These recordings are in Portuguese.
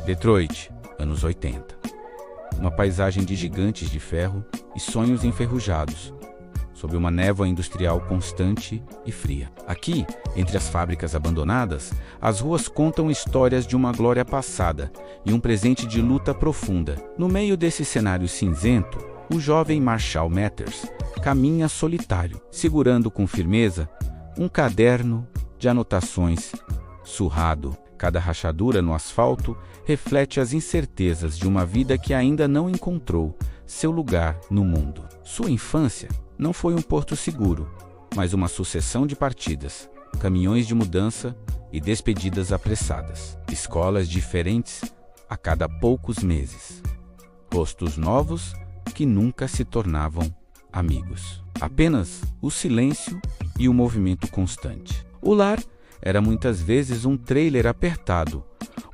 Detroit, anos 80. Uma paisagem de gigantes de ferro e sonhos enferrujados, sob uma névoa industrial constante e fria. Aqui, entre as fábricas abandonadas, as ruas contam histórias de uma glória passada e um presente de luta profunda. No meio desse cenário cinzento, o jovem Marshall Mathers caminha solitário, segurando com firmeza um caderno de anotações surrado. Cada rachadura no asfalto reflete as incertezas de uma vida que ainda não encontrou seu lugar no mundo. Sua infância não foi um porto seguro, mas uma sucessão de partidas, caminhões de mudança e despedidas apressadas. Escolas diferentes a cada poucos meses. Rostos novos que nunca se tornavam amigos. Apenas o silêncio e o movimento constante. O lar era muitas vezes um trailer apertado,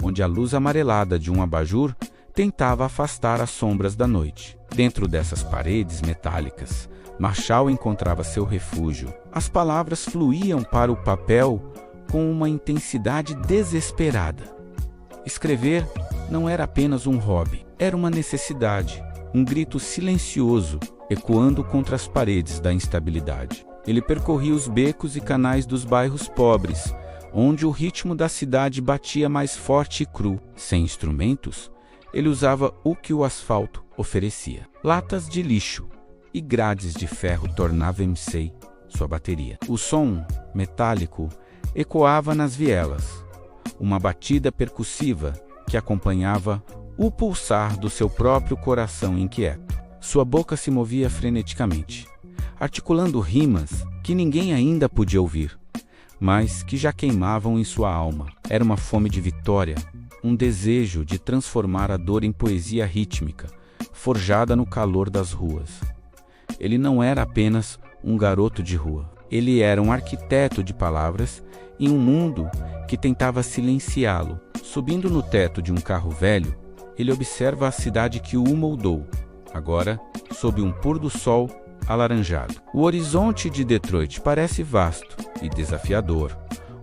onde a luz amarelada de um abajur tentava afastar as sombras da noite. Dentro dessas paredes metálicas, Marshall encontrava seu refúgio. As palavras fluíam para o papel com uma intensidade desesperada. Escrever não era apenas um hobby, era uma necessidade, um grito silencioso ecoando contra as paredes da instabilidade. Ele percorria os becos e canais dos bairros pobres, onde o ritmo da cidade batia mais forte e cru. Sem instrumentos, ele usava o que o asfalto oferecia. Latas de lixo e grades de ferro tornavam sua bateria. O som metálico ecoava nas vielas, uma batida percussiva que acompanhava o pulsar do seu próprio coração inquieto. Sua boca se movia freneticamente, articulando rimas que ninguém ainda podia ouvir, mas que já queimavam em sua alma. Era uma fome de vitória, um desejo de transformar a dor em poesia rítmica, forjada no calor das ruas. Ele não era apenas um garoto de rua. Ele era um arquiteto de palavras em um mundo que tentava silenciá-lo. Subindo no teto de um carro velho, ele observa a cidade que o moldou, agora sob um pôr do sol alaranjado. O horizonte de Detroit parece vasto e desafiador,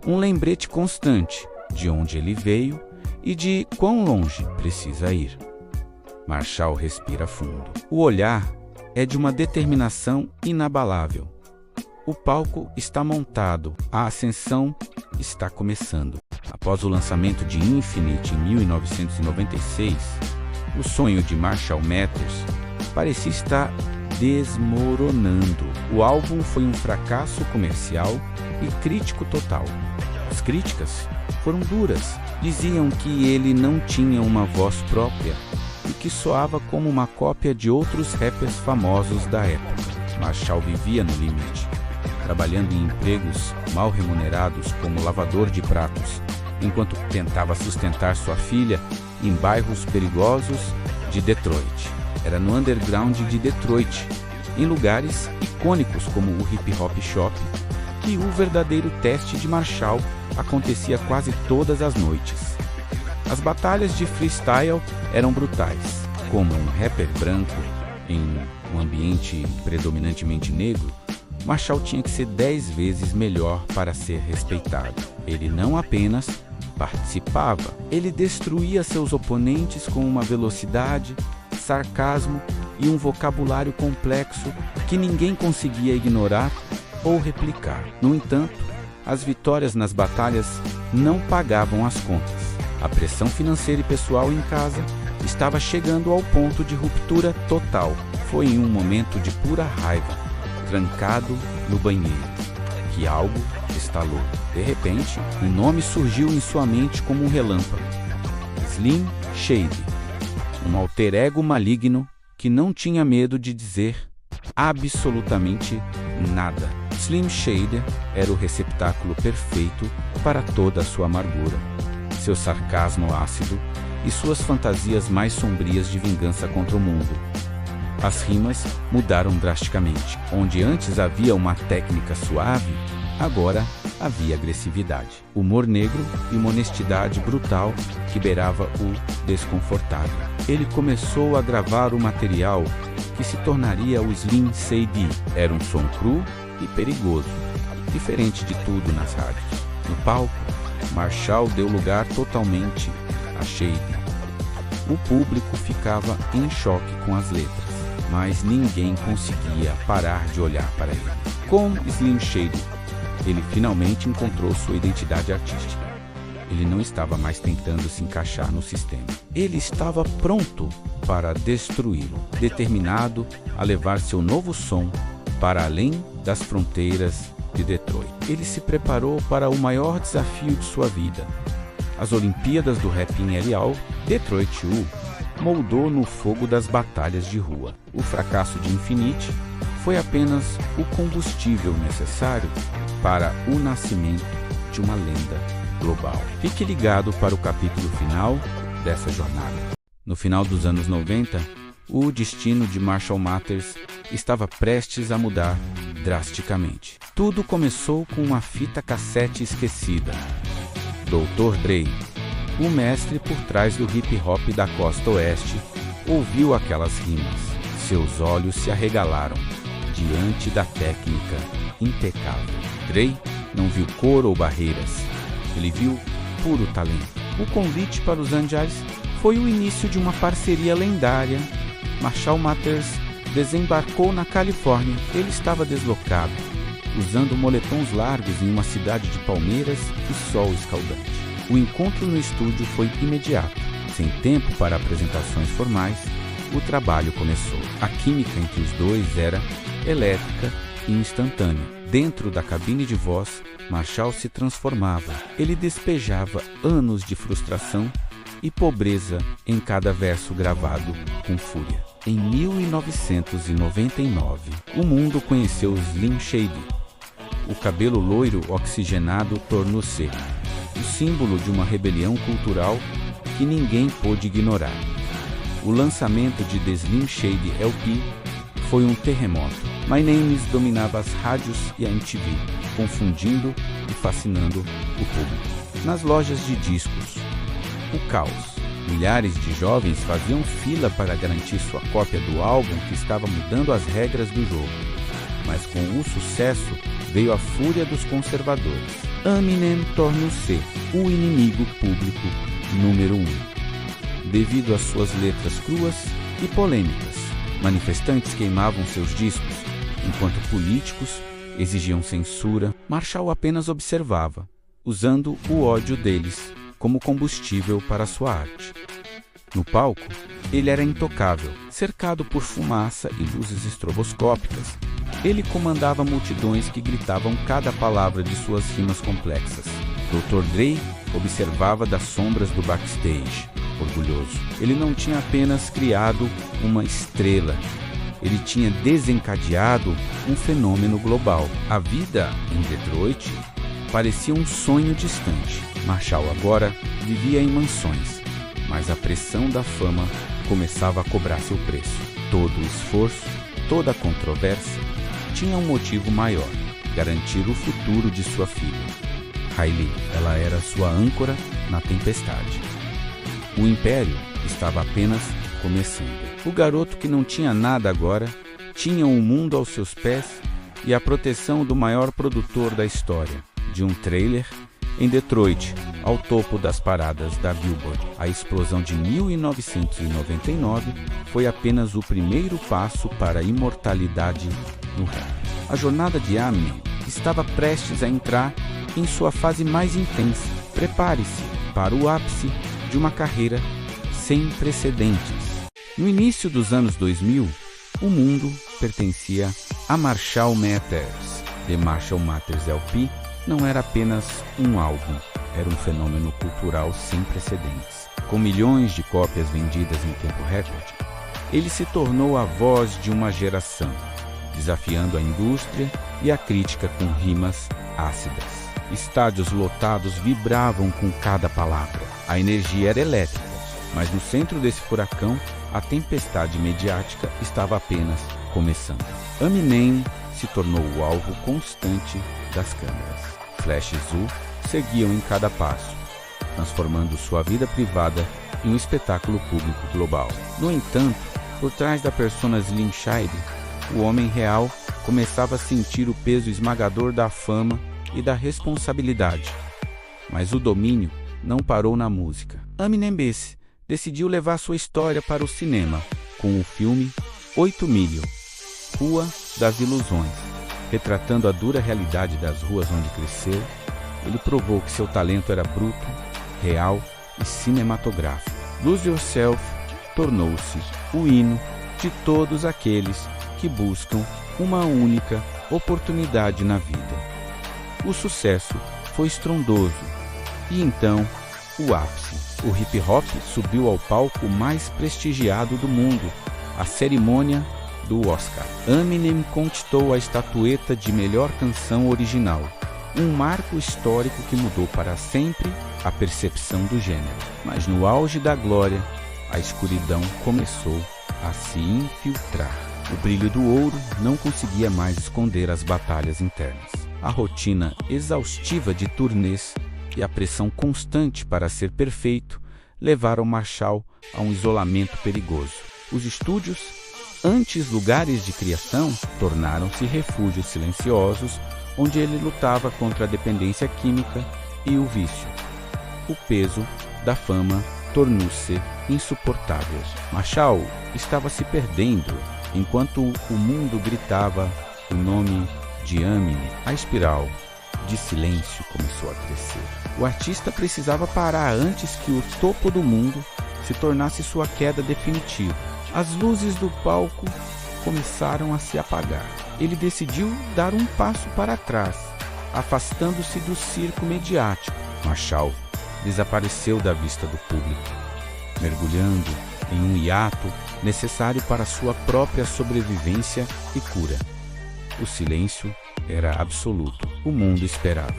um lembrete constante de onde ele veio e de quão longe precisa ir. Marshall respira fundo. O olhar é de uma determinação inabalável. O palco está montado, a ascensão está começando. Após o lançamento de Infinite em 1996, o sonho de Marshall Mathers parecia estar desmoronando. O álbum foi um fracasso comercial e crítico total. As críticas foram duras. Diziam que ele não tinha uma voz própria e que soava como uma cópia de outros rappers famosos da época. Marshall vivia no limite, trabalhando em empregos mal remunerados como lavador de pratos, enquanto tentava sustentar sua filha em bairros perigosos de Detroit. Era no underground de Detroit, em lugares icônicos como o Hip Hop Shop, que o verdadeiro teste de Marshall acontecia quase todas as noites. As batalhas de freestyle eram brutais. Como um rapper branco em um ambiente predominantemente negro, Marshall tinha que ser 10 vezes melhor para ser respeitado. Ele não apenas participava, ele destruía seus oponentes com uma velocidade, sarcasmo e um vocabulário complexo que ninguém conseguia ignorar ou replicar. No entanto, as vitórias nas batalhas não pagavam as contas. A pressão financeira e pessoal em casa estava chegando ao ponto de ruptura total. Foi em um momento de pura raiva, trancado no banheiro, que algo estalou. De repente, um nome surgiu em sua mente como um relâmpago. Slim Shady, um alter ego maligno que não tinha medo de dizer absolutamente nada. Slim Shady era o receptáculo perfeito para toda a sua amargura, seu sarcasmo ácido e suas fantasias mais sombrias de vingança contra o mundo. As rimas mudaram drasticamente. Onde antes havia uma técnica suave, agora havia agressividade, humor negro e uma honestidade brutal que beirava o desconfortável. Ele começou a gravar o material que se tornaria o Slim Shady. Era um som cru e perigoso, diferente de tudo nas rádios. No palco, Marshall deu lugar totalmente a Shady. O público ficava em choque com as letras, mas ninguém conseguia parar de olhar para ele. Com Slim Shady, ele finalmente encontrou sua identidade artística. Ele não estava mais tentando se encaixar no sistema. Ele estava pronto para destruí-lo, determinado a levar seu novo som para além das fronteiras de Detroit. Ele se preparou para o maior desafio de sua vida. As Olimpíadas do Rap em LA, Detroit U, moldou no fogo das batalhas de rua. O fracasso de Infinite foi apenas o combustível necessário para o nascimento de uma lenda global. Fique ligado para o capítulo final dessa jornada. No final dos anos 90, o destino de Marshall Mathers estava prestes a mudar drasticamente. Tudo começou com uma fita cassete esquecida. Dr. Dre, o mestre por trás do hip hop da costa oeste, ouviu aquelas rimas. Seus olhos se arregalaram diante da técnica impecável. Dre não viu cor ou barreiras. Ele viu puro talento. O convite para os Angeles foi o início de uma parceria lendária. Marshall Mathers desembarcou na Califórnia. Ele estava deslocado, usando moletons largos em uma cidade de palmeiras e sol escaldante. O encontro no estúdio foi imediato. Sem tempo para apresentações formais, o trabalho começou. A química entre os dois era elétrica e instantânea. Dentro da cabine de voz, Marshall se transformava. Ele despejava anos de frustração e pobreza em cada verso gravado com fúria. Em 1999, o mundo conheceu Slim Shady. O cabelo loiro oxigenado tornou-se o símbolo de uma rebelião cultural que ninguém pôde ignorar. O lançamento de The Slim Shady LP foi um terremoto. My Names dominava as rádios e a MTV, confundindo e fascinando o público. Nas lojas de discos, o caos. Milhares de jovens faziam fila para garantir sua cópia do álbum que estava mudando as regras do jogo. Mas com o sucesso veio a fúria dos conservadores. Eminem tornou-se o inimigo público número 1. Devido às suas letras cruas e polêmicas, manifestantes queimavam seus discos, enquanto políticos exigiam censura. Marshall apenas observava, usando o ódio deles como combustível para sua arte. No palco, ele era intocável, cercado por fumaça e luzes estroboscópicas. Ele comandava multidões que gritavam cada palavra de suas rimas complexas. Dr. Dre observava das sombras do backstage, orgulhoso. Ele não tinha apenas criado uma estrela, ele tinha desencadeado um fenômeno global. A vida em Detroit parecia um sonho distante. Marshall agora vivia em mansões, mas a pressão da fama começava a cobrar seu preço. Todo o esforço, toda a controvérsia tinha um motivo maior: garantir o futuro de sua filha. Hailey, ela era sua âncora na tempestade. O império estava apenas começando. O garoto que não tinha nada agora tinha o mundo aos seus pés e a proteção do maior produtor da história, de um trailer em Detroit, ao topo das paradas da Billboard. A explosão de 1999 foi apenas o primeiro passo para a imortalidade no rap. A jornada de Eminem estava prestes a entrar em sua fase mais intensa. Prepare-se para o ápice de uma carreira sem precedentes. No início dos anos 2000, o mundo pertencia a Marshall Mathers. The Marshall Mathers LP não era apenas um álbum, era um fenômeno cultural sem precedentes. Com milhões de cópias vendidas em tempo recorde, ele se tornou a voz de uma geração, desafiando a indústria e a crítica com rimas ácidas. Estádios lotados vibravam com cada palavra. A energia era elétrica, mas no centro desse furacão, a tempestade mediática estava apenas começando. Eminem se tornou o alvo constante das câmeras. Flashes U seguiam em cada passo, transformando sua vida privada em um espetáculo público global. No entanto, por trás da persona Slim Shady, o homem real começava a sentir o peso esmagador da fama e da responsabilidade. Mas o domínio não parou na música. Eminem Bass decidiu levar sua história para o cinema com o filme 8 Milho, Rua das Ilusões. Retratando a dura realidade das ruas onde cresceu, ele provou que seu talento era bruto, real e cinematográfico. Lose Yourself tornou-se o hino de todos aqueles que buscam uma única oportunidade na vida. O sucesso foi estrondoso e então o ápice. O hip hop subiu ao palco mais prestigiado do mundo, a cerimônia do Oscar. Eminem conquistou a estatueta de melhor canção original, um marco histórico que mudou para sempre a percepção do gênero. Mas no auge da glória, a escuridão começou a se infiltrar. O brilho do ouro não conseguia mais esconder as batalhas internas. A rotina exaustiva de turnês e a pressão constante para ser perfeito levaram Marshall a um isolamento perigoso. Os estúdios, antes lugares de criação, tornaram-se refúgios silenciosos onde ele lutava contra a dependência química e o vício. O peso da fama tornou-se insuportável. Marshall estava se perdendo enquanto o mundo gritava o nome de Eminem. A espiral de silêncio começou a crescer. O artista precisava parar antes que o topo do mundo se tornasse sua queda definitiva. As luzes do palco começaram a se apagar. Ele decidiu dar um passo para trás, afastando-se do circo mediático. Marshall desapareceu da vista do público, mergulhando em um hiato necessário para sua própria sobrevivência e cura. O silêncio era absoluto. O mundo esperava,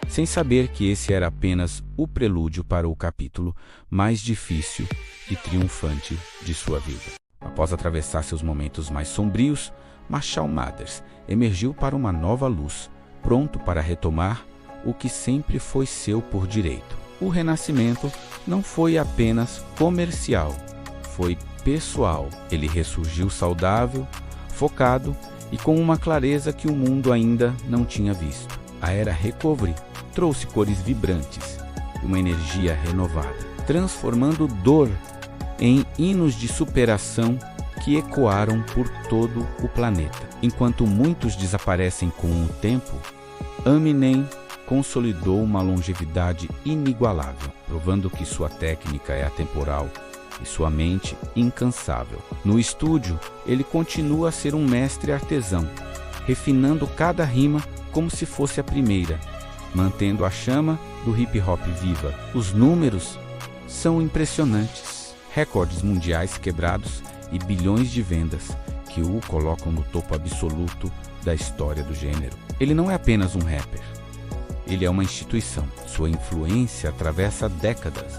sem saber que esse era apenas o prelúdio para o capítulo mais difícil e triunfante de sua vida. Após atravessar seus momentos mais sombrios, Marshall Mathers emergiu para uma nova luz, pronto para retomar o que sempre foi seu por direito. O renascimento não foi apenas comercial, foi pessoal. Ele ressurgiu saudável, focado e com uma clareza que o mundo ainda não tinha visto. A era Recovery trouxe cores vibrantes e uma energia renovada, transformando dor em hinos de superação que ecoaram por todo o planeta. Enquanto muitos desaparecem com o tempo, Eminem consolidou uma longevidade inigualável, provando que sua técnica é atemporal e sua mente incansável. No estúdio, ele continua a ser um mestre artesão, refinando cada rima como se fosse a primeira, mantendo a chama do hip hop viva. Os números são impressionantes, recordes mundiais quebrados e bilhões de vendas que o colocam no topo absoluto da história do gênero. Ele não é apenas um rapper, ele é uma instituição. Sua influência atravessa décadas,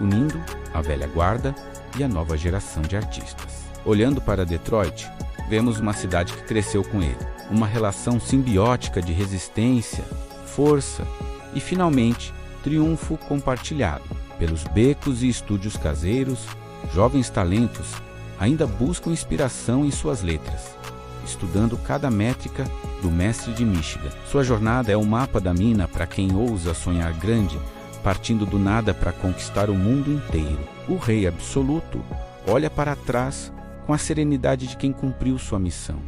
unindo a velha guarda e a nova geração de artistas. Olhando para Detroit, vemos uma cidade que cresceu com ele, uma relação simbiótica de resistência, força e, finalmente, triunfo compartilhado. Pelos becos e estúdios caseiros, jovens talentos ainda buscam inspiração em suas letras, estudando cada métrica do mestre de Michigan. Sua jornada é um mapa da mina para quem ousa sonhar grande, partindo do nada para conquistar o mundo inteiro. O rei absoluto olha para trás com a serenidade de quem cumpriu sua missão,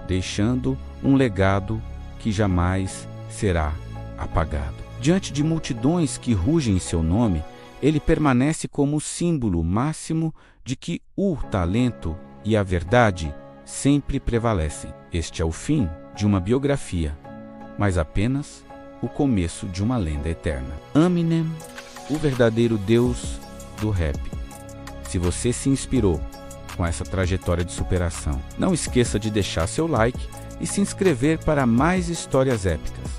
deixando um legado que jamais será apagado. Diante de multidões que rugem em seu nome, ele permanece como o símbolo máximo de que o talento e a verdade sempre prevalecem. Este é o fim de uma biografia, mas apenas o começo de uma lenda eterna. Eminem, o verdadeiro deus do rap. Se você se inspirou com essa trajetória de superação, não esqueça de deixar seu like e se inscrever para mais histórias épicas.